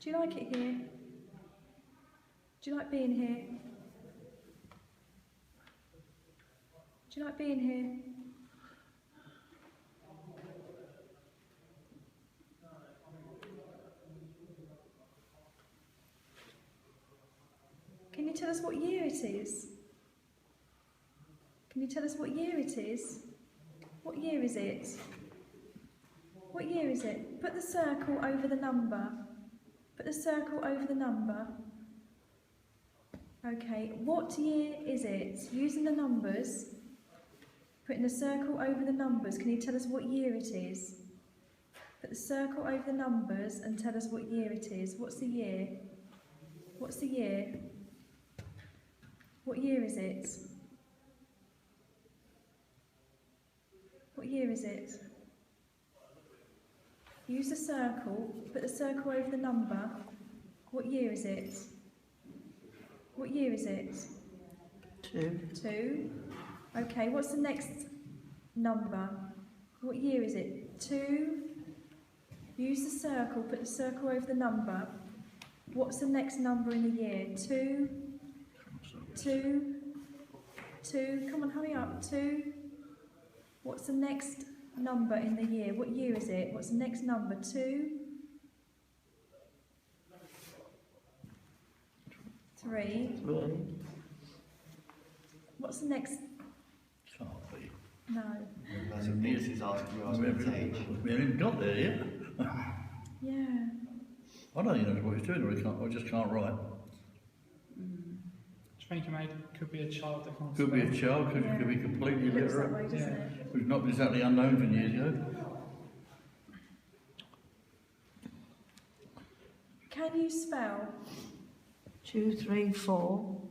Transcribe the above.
Do you like it here? Do you like being here? Do you like being here? Can you tell us what year it is? Can you tell us what year it is? What year is it? What year is it? Put the circle over the number. Put the circle over the number. Okay, what year is it? Using the numbers, putting the circle over the numbers, can you tell us what year it is? Put the circle over the numbers and tell us what year it is. What's the year? What's the year? What year is it? What year is it? Use the circle, put the circle over the number. What year is it? What year is it? 2. 2. Okay, what's the next number? What year is it? 2. Use the circle, put the circle over the number. What's the next number in the year? 2. 2. 2. Come on, hurry up. 2. What's the next number in the year? What year is it? What's the next number? 2. 3. 3. What's the next? Can't be. No. This is asking the age. We haven't got there yet. Yeah. I don't even know what he's doing, or he can't, I just can't write. I think it could be a child that can't Could be a spell. child, could be completely It looks that illiterate. way, doesn't Yeah. it? Who's not been exactly unknown for years ago. Can you spell? 2, 3, 4.